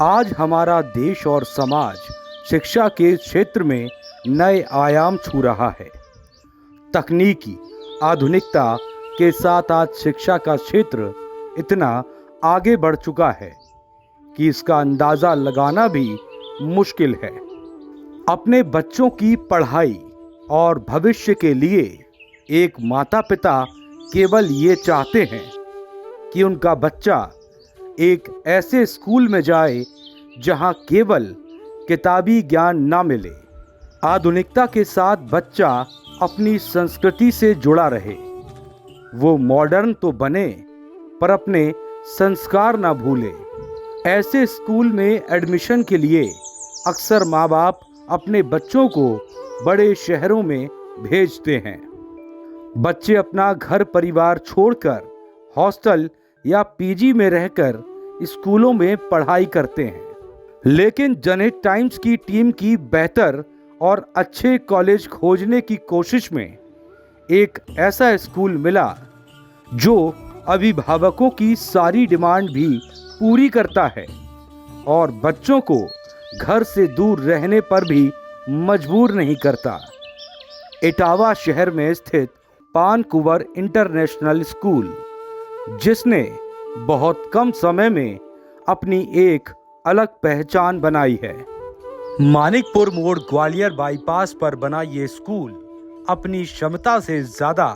आज हमारा देश और समाज शिक्षा के क्षेत्र में नए आयाम छू रहा है। तकनीकी आधुनिकता के साथ आज शिक्षा का क्षेत्र इतना आगे बढ़ चुका है कि इसका अंदाज़ा लगाना भी मुश्किल है। अपने बच्चों की पढ़ाई और भविष्य के लिए एक माता पिता केवल ये चाहते हैं कि उनका बच्चा एक ऐसे स्कूल में जाए जहां केवल किताबी ज्ञान ना मिले। आधुनिकता के साथ बच्चा अपनी संस्कृति से जुड़ा रहे। वो मॉडर्न तो बने पर अपने संस्कार ना भूले। ऐसे स्कूल में एडमिशन के लिए अक्सर माँ बाप अपने बच्चों को बड़े शहरों में भेजते हैं। बच्चे अपना घर परिवार छोड़कर हॉस्टल या पीजी में रहकर स्कूलों में पढ़ाई करते हैं। लेकिन जनहित टाइम्स की टीम की बेहतर और अच्छे कॉलेज खोजने की कोशिश में एक ऐसा स्कूल मिला जो अभिभावकों की सारी डिमांड भी पूरी करता है और बच्चों को घर से दूर रहने पर भी मजबूर नहीं करता। इटावा शहर में स्थित पानकुंवर इंटरनेशनल स्कूल, जिसने बहुत कम समय में अपनी एक अलग पहचान बनाई है। मानिकपुर मोड़ ग्वालियर बाईपास पर बना ये स्कूल अपनी क्षमता से ज़्यादा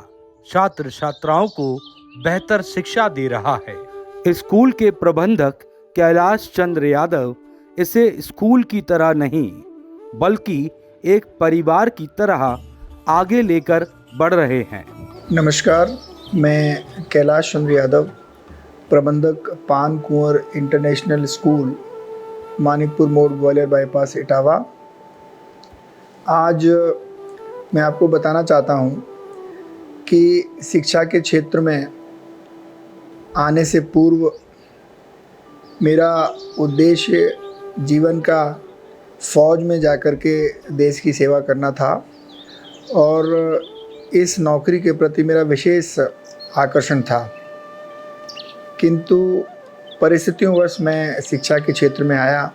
छात्र छात्राओं को बेहतर शिक्षा दे रहा है। स्कूल के प्रबंधक कैलाश चंद्र यादव इसे स्कूल की तरह नहीं बल्कि एक परिवार की तरह आगे लेकर बढ़ रहे हैं। नमस्कार, मैं कैलाश चंद्र यादव, प्रबंधक पानकुंवर इंटरनेशनल स्कूल, मानिकपुर मोड़ ग्वालियर बाईपास इटावा। आज मैं आपको बताना चाहता हूँ कि शिक्षा के क्षेत्र में आने से पूर्व मेरा उद्देश्य जीवन का फ़ौज में जाकर के देश की सेवा करना था और इस नौकरी के प्रति मेरा विशेष आकर्षण था। किंतु परिस्थितियोंवश मैं शिक्षा के क्षेत्र में आया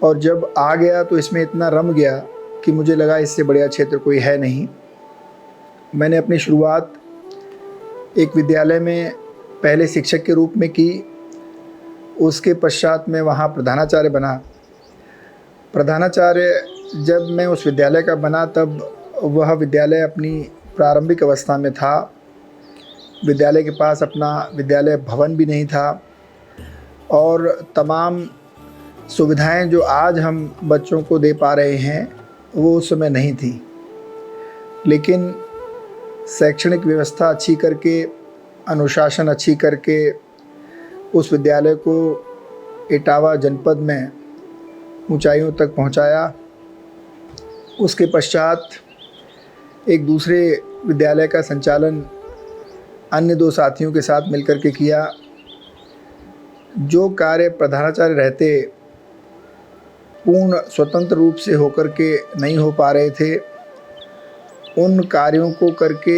और जब आ गया तो इसमें इतना रम गया कि मुझे लगा इससे बढ़िया क्षेत्र कोई है नहीं। मैंने अपनी शुरुआत एक विद्यालय में पहले शिक्षक के रूप में की। उसके पश्चात मैं वहाँ प्रधानाचार्य बना। प्रधानाचार्य जब मैं उस विद्यालय का बना तब वह विद्यालय अपनी प्रारंभिक अवस्था में था। विद्यालय के पास अपना विद्यालय भवन भी नहीं था और तमाम सुविधाएं जो आज हम बच्चों को दे पा रहे हैं वो उस समय नहीं थी। लेकिन शैक्षणिक व्यवस्था अच्छी करके, अनुशासन अच्छी करके उस विद्यालय को इटावा जनपद में ऊंचाइयों तक पहुंचाया। उसके पश्चात एक दूसरे विद्यालय का संचालन अन्य दो साथियों के साथ मिलकर के किया। जो कार्य प्रधानाचार्य रहते पूर्ण स्वतंत्र रूप से होकर के नहीं हो पा रहे थे, उन कार्यों को करके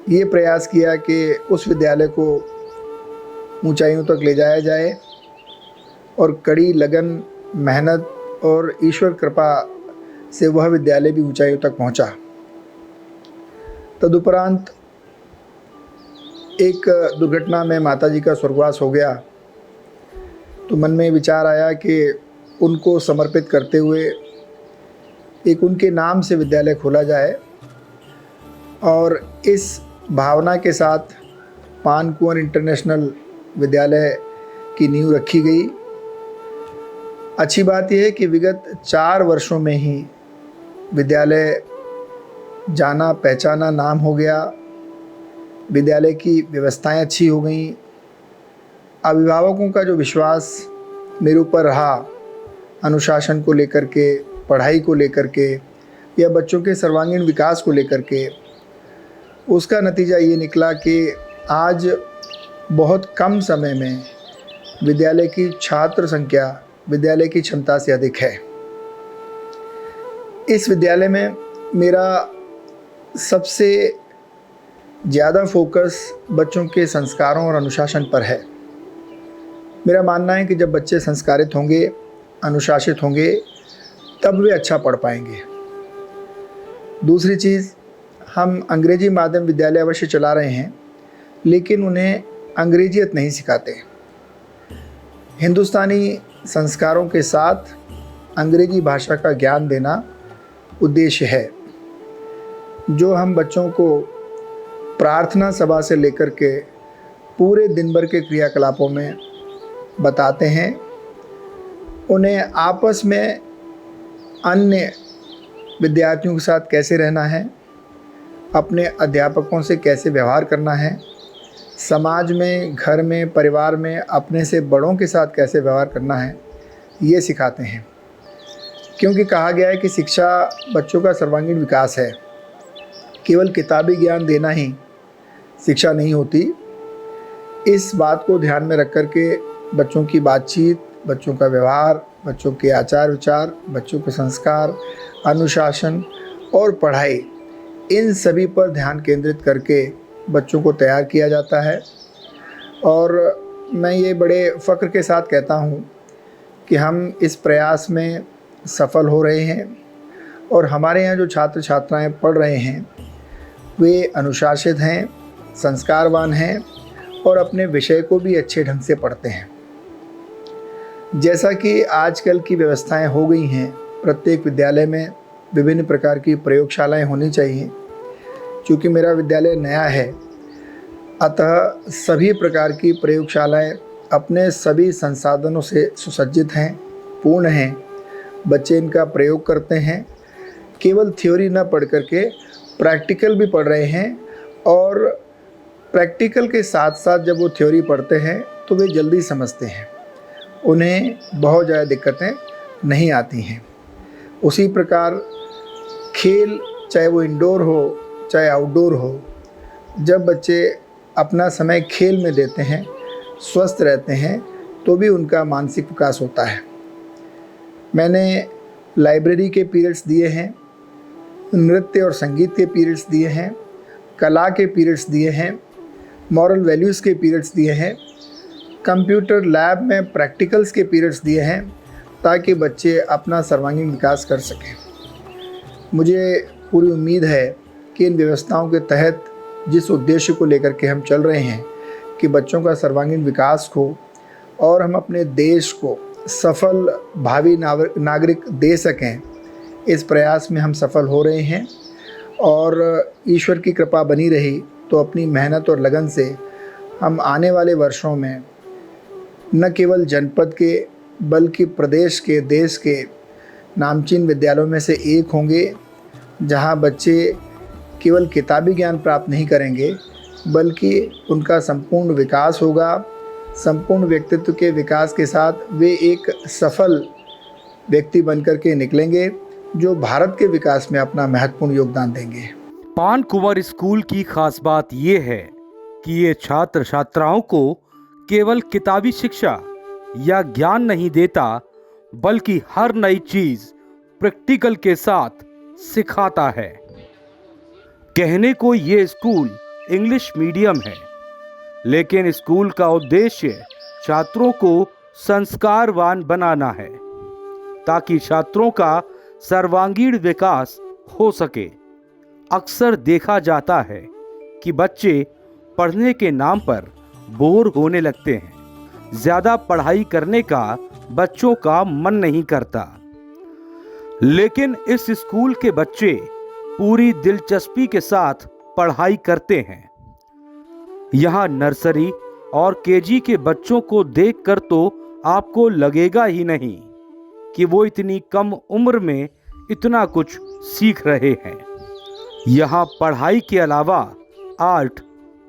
ये प्रयास किया कि उस विद्यालय को ऊंचाइयों तक ले जाया जाए और कड़ी लगन, मेहनत और ईश्वर कृपा से वह विद्यालय भी ऊंचाइयों तक पहुंचा। तदुपरांत एक दुर्घटना में माताजी का स्वर्गवास हो गया तो मन में विचार आया कि उनको समर्पित करते हुए एक उनके नाम से विद्यालय खोला जाए और इस भावना के साथ पानकुंवर इंटरनेशनल विद्यालय की नींव रखी गई। अच्छी बात यह है कि विगत 4 वर्षों में ही विद्यालय जाना पहचाना नाम हो गया। विद्यालय की व्यवस्थाएं अच्छी हो गईं। अभिभावकों का जो विश्वास मेरे ऊपर रहा, अनुशासन को लेकर के, पढ़ाई को लेकर के या बच्चों के सर्वांगीण विकास को लेकर के, उसका नतीजा ये निकला कि आज बहुत कम समय में विद्यालय की छात्र संख्या विद्यालय की क्षमता से अधिक है। इस विद्यालय में मेरा सबसे ज़्यादा फोकस बच्चों के संस्कारों और अनुशासन पर है। मेरा मानना है कि जब बच्चे संस्कारित होंगे, अनुशासित होंगे, तब वे अच्छा पढ़ पाएंगे। दूसरी चीज़, हम अंग्रेजी माध्यम विद्यालय अवश्य चला रहे हैं, लेकिन उन्हें अंग्रेजियत नहीं सिखाते। हिंदुस्तानी संस्कारों के साथ अंग्रेजी भाषा का ज्ञान देना उद्देश्य है। जो हम बच्चों को प्रार्थना सभा से लेकर के पूरे दिन भर के क्रियाकलापों में बताते हैं, उन्हें आपस में अन्य विद्यार्थियों के साथ कैसे रहना है, अपने अध्यापकों से कैसे व्यवहार करना है, समाज में, घर में, परिवार में अपने से बड़ों के साथ कैसे व्यवहार करना है, ये सिखाते हैं। क्योंकि कहा गया है कि शिक्षा बच्चों का सर्वांगीण विकास है। केवल किताबी ज्ञान देना ही शिक्षा नहीं होती। इस बात को ध्यान में रख कर के बच्चों की बातचीत, बच्चों का व्यवहार, बच्चों के आचार विचार, बच्चों के संस्कार, अनुशासन और पढ़ाई, इन सभी पर ध्यान केंद्रित करके बच्चों को तैयार किया जाता है। और मैं ये बड़े फ़ख्र के साथ कहता हूँ कि हम इस प्रयास में सफल हो रहे हैं और हमारे यहाँ जो छात्र छात्राएँ पढ़ रहे हैं वे अनुशासित हैं, संस्कारवान हैं और अपने विषय को भी अच्छे ढंग से पढ़ते हैं। जैसा कि आजकल की व्यवस्थाएं हो गई हैं, प्रत्येक विद्यालय में विभिन्न प्रकार की प्रयोगशालाएं होनी चाहिए। क्योंकि मेरा विद्यालय नया है, अतः सभी प्रकार की प्रयोगशालाएं अपने सभी संसाधनों से सुसज्जित हैं, पूर्ण हैं। बच्चे इनका प्रयोग करते हैं, केवल थ्योरी न पढ़ करके प्रैक्टिकल भी पढ़ रहे हैं। और प्रैक्टिकल के साथ साथ जब वो थ्योरी पढ़ते हैं तो वे जल्दी समझते हैं, उन्हें बहुत ज़्यादा दिक्कतें नहीं आती हैं। उसी प्रकार खेल, चाहे वो इंडोर हो चाहे आउटडोर हो, जब बच्चे अपना समय खेल में देते हैं, स्वस्थ रहते हैं, तो भी उनका मानसिक विकास होता है। मैंने लाइब्रेरी के पीरियड्स दिए हैं, नृत्य और संगीत के पीरियड्स दिए हैं, कला के पीरियड्स दिए हैं, मॉरल वैल्यूज़ के पीरियड्स दिए हैं, कंप्यूटर लैब में प्रैक्टिकल्स के पीरियड्स दिए हैं, ताकि बच्चे अपना सर्वांगीण विकास कर सकें। मुझे पूरी उम्मीद है कि इन व्यवस्थाओं के तहत जिस उद्देश्य को लेकर के हम चल रहे हैं कि बच्चों का सर्वांगीण विकास हो और हम अपने देश को सफल भावी नागरिक दे सकें, इस प्रयास में हम सफल हो रहे हैं। और ईश्वर की कृपा बनी रही तो अपनी मेहनत और लगन से हम आने वाले वर्षों में न केवल जनपद के बल्कि प्रदेश के, देश के नामचीन विद्यालयों में से एक होंगे, जहां बच्चे केवल किताबी ज्ञान प्राप्त नहीं करेंगे बल्कि उनका संपूर्ण विकास होगा। संपूर्ण व्यक्तित्व के विकास के साथ वे एक सफल व्यक्ति बनकर के निकलेंगे, जो भारत के विकास में अपना महत्वपूर्ण योगदान देंगे। पान कुंवर स्कूल की खास बात ये है कि ये छात्र छात्राओं को केवल किताबी शिक्षा या ज्ञान नहीं देता, बल्कि हर नई चीज प्रैक्टिकल के साथ सिखाता है। कहने को ये स्कूल इंग्लिश मीडियम है, लेकिन स्कूल का उद्देश्य छात्रों को संस्कारवान बनाना है, ताकि छात्रों का सर्वांगीण विकास हो सके। अक्सर देखा जाता है कि बच्चे पढ़ने के नाम पर बोर होने लगते हैं, ज़्यादा पढ़ाई करने का बच्चों का मन नहीं करता। लेकिन इस स्कूल के बच्चे पूरी दिलचस्पी के साथ पढ़ाई करते हैं। यहाँ नर्सरी और केजी के बच्चों को देखकर तो आपको लगेगा ही नहीं कि वो इतनी कम उम्र में इतना कुछ सीख रहे हैं। यहाँ पढ़ाई के अलावा आर्ट,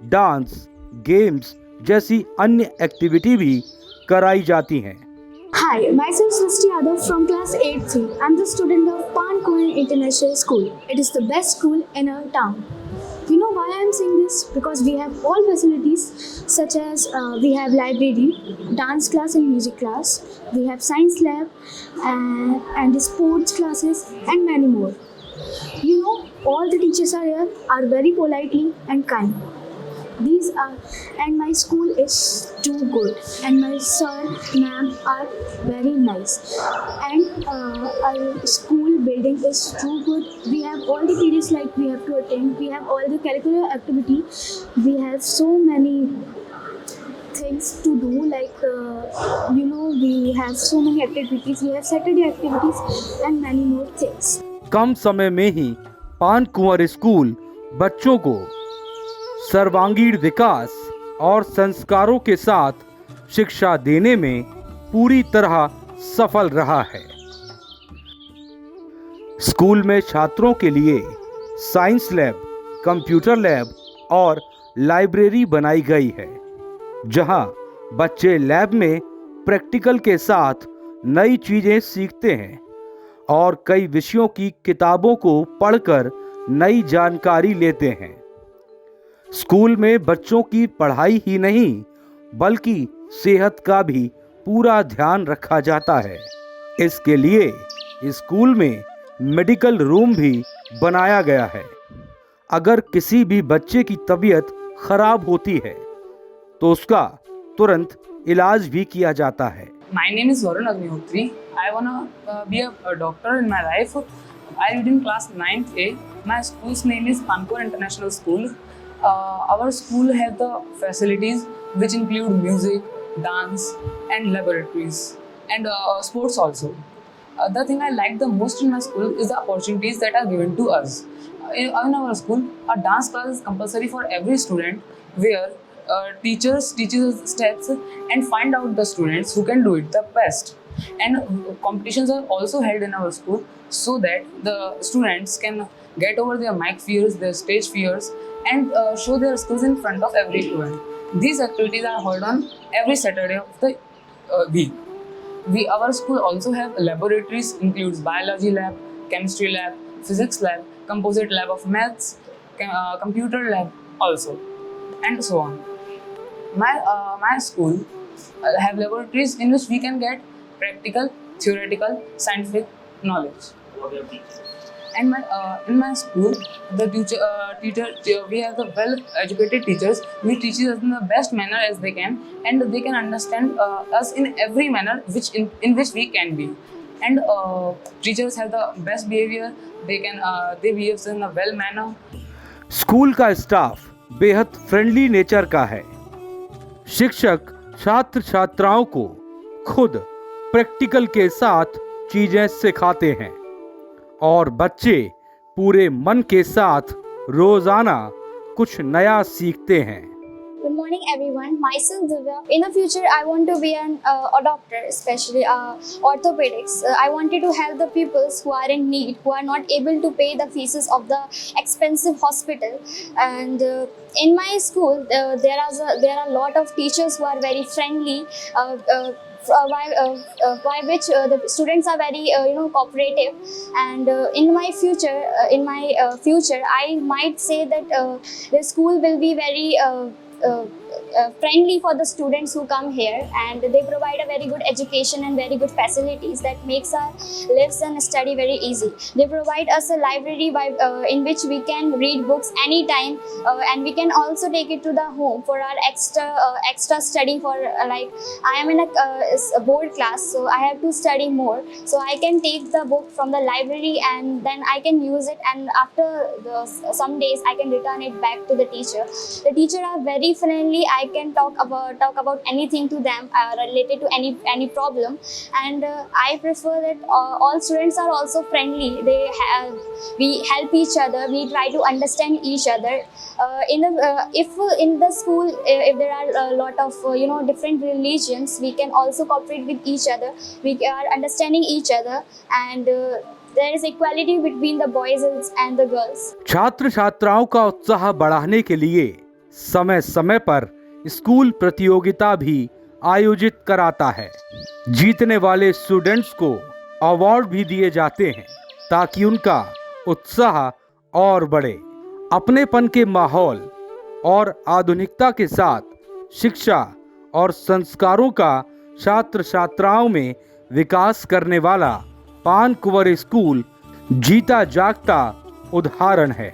डांस, गेम्स जैसी अन्य एक्टिविटी भी कराई जाती हैं। Hi, myself Srishti Yadav from class 8C. I'm the student of Pan Kuwar International School. It is the best school in our town. You know why I'm saying this? Because we have all facilities such as we have library, dance class and music class, we have science lab and sports classes and many more. You know, all the teachers are here are very politely and kind. These are, and my school is too good, and my sir, ma'am are very nice, and our school building is too good. We have all the periods like we have to attend. We have all the curricular activity. We have so many things to do, like we have so many activities. We have Saturday activities and many more things. कम समय में ही पान कुंवर school बच्चों को सर्वांगीण विकास और संस्कारों के साथ शिक्षा देने में पूरी तरह सफल रहा है। स्कूल में छात्रों के लिए साइंस लैब, कंप्यूटर लैब और लाइब्रेरी बनाई गई है, जहां बच्चे लैब में प्रैक्टिकल के साथ नई चीजें सीखते हैं और कई विषयों की किताबों को पढ़कर नई जानकारी लेते हैं। स्कूल में बच्चों की पढ़ाई ही नहीं बल्कि सेहत का भी पूरा ध्यान रखा जाता है। इसके लिए स्कूल में मेडिकल रूम भी बनाया गया है। अगर किसी भी बच्चे की तबीयत खराब होती है तो उसका तुरंत इलाज भी किया जाता है। My name is Varun Agnihotri. I wanna be a doctor in my life. I read in class 9th A. My school's name is Pankor International School. Our school has the facilities which include music, dance, and laboratories, and sports also. The thing I like the most in my school is the opportunities that are given to us. In our school, a dance class is compulsory for every student, where teachers teaches us steps and find out the students who can do it the best. And competitions are also held in our school so that the students can get over their mic fears, their stage fears, and show their skills in front of every student. These activities are held on every Saturday of the week. Our school also have laboratories, includes biology lab, chemistry lab, physics lab, composite lab of maths, computer lab also, and so on. My school have laboratories in which we can get practical, theoretical, scientific knowledge. And in my school, the we have the well-educated teachers. We teach us in the best manner as they can, and they can understand us in every manner in which we can be. And teachers have the best behavior. They behave in a well manner. School का staff बेहद friendly nature का है। शिक्षक छात्र छात्राओं को खुद practical के साथ चीजें सिखाते हैं और बच्चे पूरे मन के साथ रोजाना कुछ नया सीखते हैं। Good morning, everyone. Myself Divya. In the future, I want to be a doctor, especially orthopedics. I wanted to help the people who are in need, who are not able to pay the fees of the expensive hospital. And in my school, there are a lot of teachers who are very friendly. By which the students are very cooperative, and in my future I might say that the school will be very friendly for the students who come here, and they provide a very good education and very good facilities that makes our lives and study very easy. They provide us a library in which we can read books anytime, and we can also take it to the home for our extra study. For like I am in a board class, so I have to study more, so I can take the book from the library and then I can use it, and after some days I can return it back to the teacher. The teacher are very friendly. I can talk about anything to them related to any problem, and I prefer that all students are also friendly. We help each other. We try to understand each other. If in the school, if there are a lot of different religions, we can also cooperate with each other. We are understanding each other, and there is equality between the boys and the girls. छात्र छात्राओं का उत्साह बढ़ाने के लिए समय समय पर स्कूल प्रतियोगिता भी आयोजित कराता है। जीतने वाले स्टूडेंट्स को अवार्ड भी दिए जाते हैं ताकि उनका उत्साह और बढ़े। अपनेपन के माहौल और आधुनिकता के साथ शिक्षा और संस्कारों का छात्र छात्राओं में विकास करने वाला पान कुंवर स्कूल जीता जागता उदाहरण है।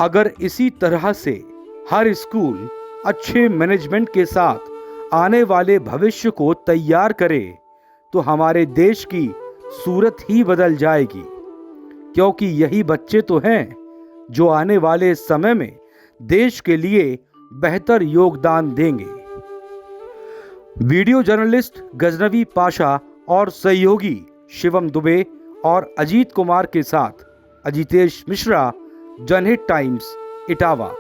अगर इसी तरह से हर स्कूल अच्छे मैनेजमेंट के साथ आने वाले भविष्य को तैयार करे तो हमारे देश की सूरत ही बदल जाएगी, क्योंकि यही बच्चे तो हैं जो आने वाले समय में देश के लिए बेहतर योगदान देंगे। वीडियो जर्नलिस्ट गजनवी पाशा और सहयोगी शिवम दुबे और अजीत कुमार के साथ अजितेश मिश्रा, जनहित टाइम्स, इटावा।